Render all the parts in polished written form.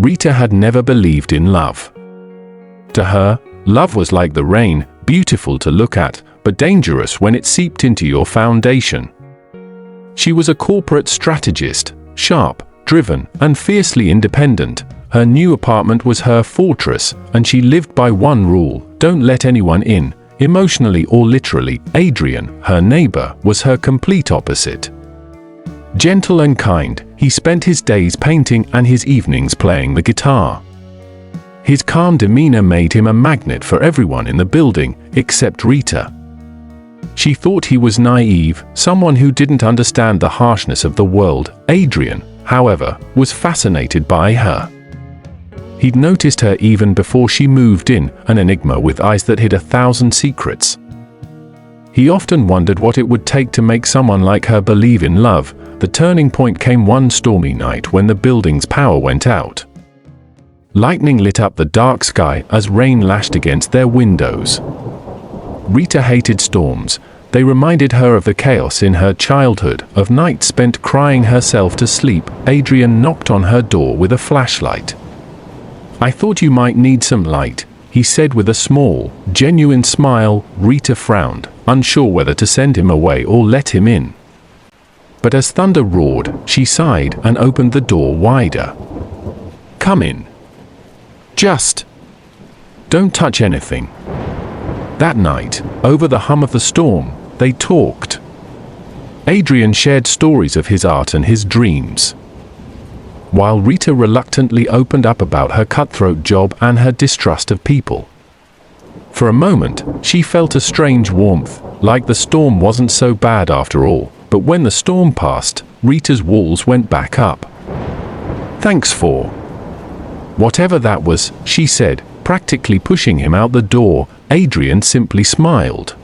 Rita had never believed in love. To her, love was like the rain, beautiful to look at, but dangerous when it seeped into your foundation. She was a corporate strategist, sharp, driven, and fiercely independent. Her new apartment was her fortress, and she lived by one rule: don't let anyone in, emotionally or literally. Adrian, her neighbor, was her complete opposite. Gentle and kind, he spent his days painting and his evenings playing the guitar. His calm demeanor made him a magnet for everyone in the building, except Rita. She thought he was naive, someone who didn't understand the harshness of the world. Adrian, however, was fascinated by her. He'd noticed her even before she moved in, an enigma with eyes that hid 1,000 secrets. He often wondered what it would take to make someone like her believe in love. The turning point came one stormy night when the building's power went out. Lightning lit up the dark sky as rain lashed against their windows. Rita hated storms. They reminded her of the chaos in her childhood, of nights spent crying herself to sleep. Adrian knocked on her door with a flashlight. "I thought you might need some light," he said with a small, genuine smile. Rita frowned, unsure whether to send him away or let him in. But as thunder roared, she sighed and opened the door wider. "Come in. Just don't touch anything." That night, over the hum of the storm, they talked. Adrian shared stories of his art and his dreams, while Rita reluctantly opened up about her cutthroat job and her distrust of people. For a moment, she felt a strange warmth, like the storm wasn't so bad after all. But when the storm passed, Rita's walls went back up. "Thanks for whatever that was," she said, practically pushing him out the door. Adrian simply smiled.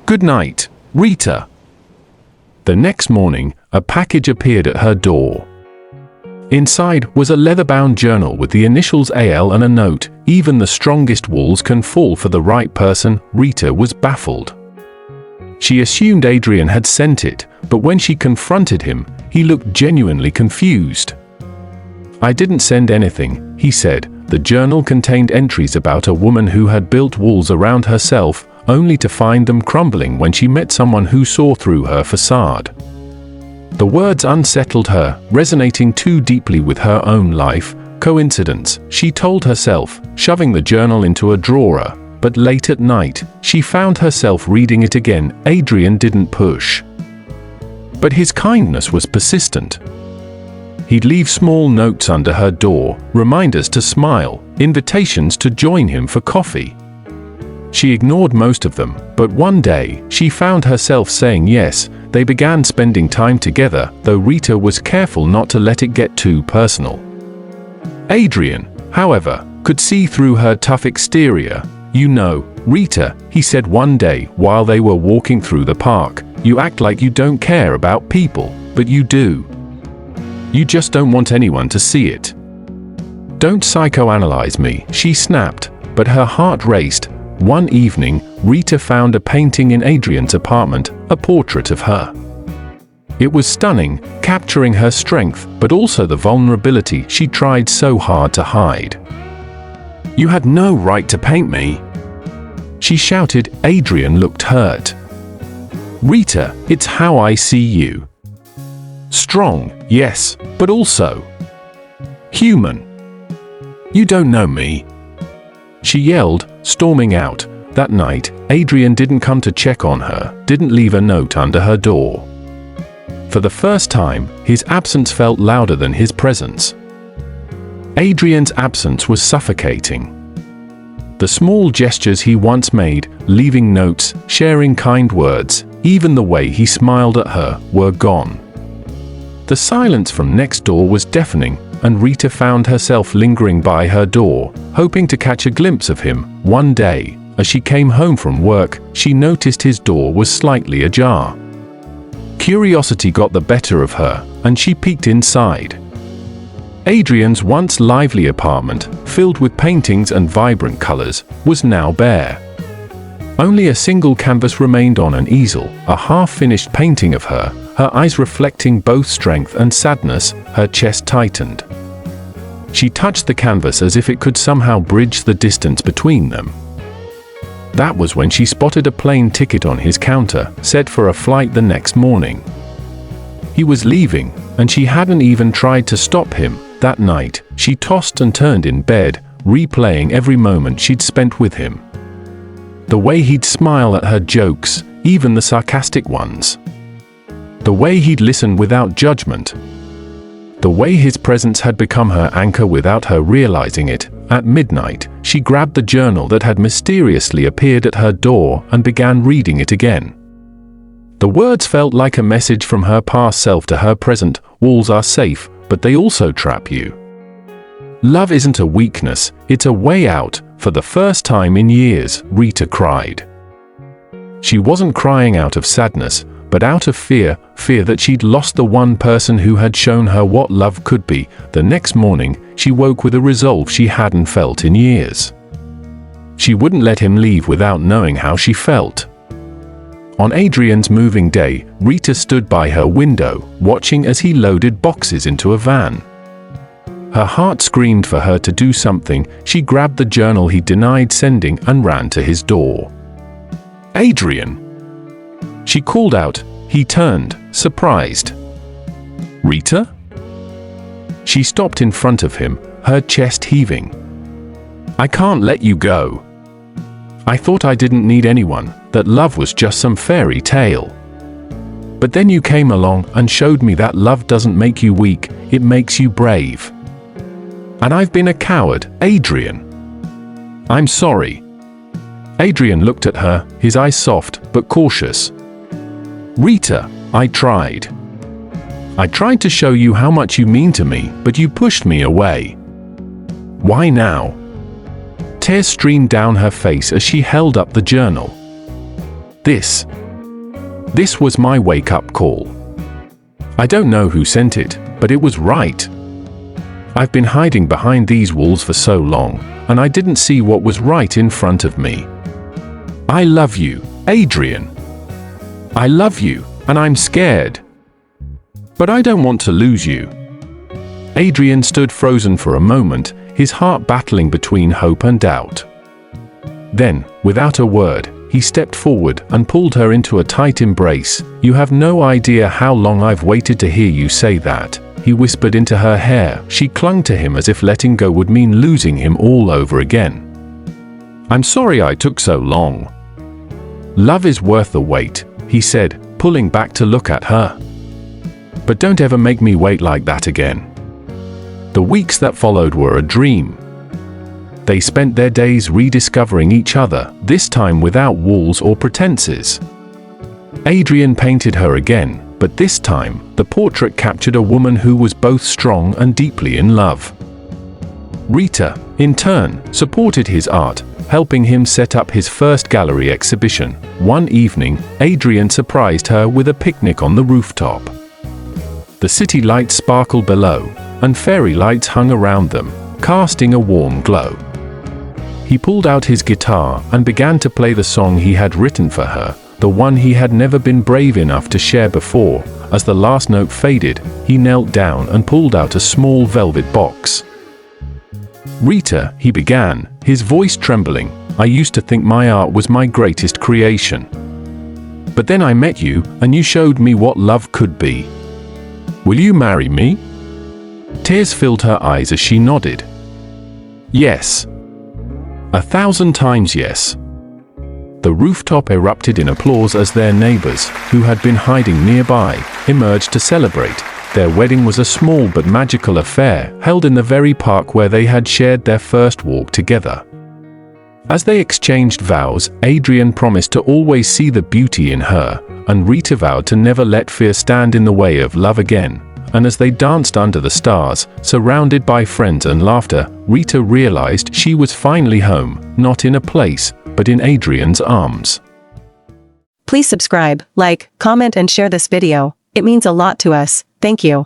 "Good night, Rita." The next morning, a package appeared at her door. Inside was a leather-bound journal with the initials AL and a note: "Even the strongest walls can fall for the right person." Rita was baffled. She assumed Adrian had sent it, but when she confronted him, he looked genuinely confused. "I didn't send anything," he said. The journal contained entries about a woman who had built walls around herself, only to find them crumbling when she met someone who saw through her facade. The words unsettled her, resonating too deeply with her own life. Coincidence, she told herself, shoving the journal into a drawer. But late at night, she found herself reading it again. Adrian didn't push, but his kindness was persistent. He'd leave small notes under her door, reminders to smile, invitations to join him for coffee. She ignored most of them, but one day, she found herself saying yes. They began spending time together, though Rita was careful not to let it get too personal. Adrian, however, could see through her tough exterior. "You know, Rita," he said one day while they were walking through the park, "you act like you don't care about people, but you do. You just don't want anyone to see it." "Don't psychoanalyze me," she snapped, but her heart raced. One evening, Rita found a painting in Adrian's apartment, a portrait of her. It was stunning, capturing her strength, but also the vulnerability she tried so hard to hide. "You had no right to paint me," she shouted. Adrian looked hurt. "Rita, it's how I see you. Strong, yes, but also human. You don't know me," she yelled, storming out. That night, Adrian didn't come to check on her, didn't leave a note under her door. For the first time, his absence felt louder than his presence. Adrian's absence was suffocating. The small gestures he once made, leaving notes, sharing kind words, even the way he smiled at her, were gone. The silence from next door was deafening, and Rita found herself lingering by her door, hoping to catch a glimpse of him. One day, as she came home from work, she noticed his door was slightly ajar. Curiosity got the better of her, and she peeked inside. Adrian's once lively apartment, filled with paintings and vibrant colors, was now bare. Only a single canvas remained on an easel, a half-finished painting of her eyes reflecting both strength and sadness. Her chest tightened. She touched the canvas as if it could somehow bridge the distance between them. That was when she spotted a plane ticket on his counter, set for a flight the next morning. He was leaving, and she hadn't even tried to stop him. That night, she tossed and turned in bed, replaying every moment she'd spent with him. The way he'd smile at her jokes, even the sarcastic ones. The way he'd listen without judgment. The way his presence had become her anchor without her realizing it. At midnight, she grabbed the journal that had mysteriously appeared at her door and began reading it again. The words felt like a message from her past self to her present. Walls are safe, but they also trap you. Love isn't a weakness, it's a way out. For the first time in years, Rita cried. She wasn't crying out of sadness, but out of fear that she'd lost the one person who had shown her what love could be. The next morning, she woke with a resolve she hadn't felt in years. She wouldn't let him leave without knowing how she felt. On Adrian's moving day, Rita stood by her window, watching as he loaded boxes into a van. Her heart screamed for her to do something. She grabbed the journal he denied sending and ran to his door. "Adrian!" She called out. He turned, surprised. "Rita?" She stopped in front of him, her chest heaving. "I can't let you go. I thought I didn't need anyone, that love was just some fairy tale. But then you came along and showed me that love doesn't make you weak, it makes you brave. And I've been a coward, Adrian. I'm sorry." Adrian looked at her, his eyes soft but cautious. "Rita, I tried. I tried to show you how much you mean to me, but you pushed me away. Why now?" Tears streamed down her face as she held up the journal. This was my wake-up call. I don't know who sent it, but it was right. I've been hiding behind these walls for so long, and I didn't see what was right in front of me. I love you, Adrian. I love you, and I'm scared. But I don't want to lose you." Adrian stood frozen for a moment, his heart battling between hope and doubt. Then, without a word, he stepped forward and pulled her into a tight embrace. "You have no idea how long I've waited to hear you say that," he whispered into her hair. She clung to him as if letting go would mean losing him all over again. "I'm sorry I took so long." "Love is worth the wait," he said, pulling back to look at her. "But don't ever make me wait like that again." The weeks that followed were a dream. They spent their days rediscovering each other, this time without walls or pretenses. Adrian painted her again, but this time, the portrait captured a woman who was both strong and deeply in love. Rita, in turn, supported his art, helping him set up his first gallery exhibition. One evening, Adrian surprised her with a picnic on the rooftop. The city lights sparkled below, and fairy lights hung around them, casting a warm glow. He pulled out his guitar and began to play the song he had written for her, the one he had never been brave enough to share before. As the last note faded, he knelt down and pulled out a small velvet box. "Rita," he began, his voice trembling, "I used to think my art was my greatest creation. But then I met you, and you showed me what love could be. Will you marry me?" Tears filled her eyes as she nodded. "Yes. 1,000 times yes." The rooftop erupted in applause as their neighbors, who had been hiding nearby, emerged to celebrate. Their wedding was a small but magical affair, held in the very park where they had shared their first walk together. As they exchanged vows, Adrian promised to always see the beauty in her, and Rita vowed to never let fear stand in the way of love again. And as they danced under the stars, surrounded by friends and laughter, Rita realized she was finally home, not in a place, but in Adrian's arms. Please subscribe, like, comment and share this video. It means a lot to us. Thank you.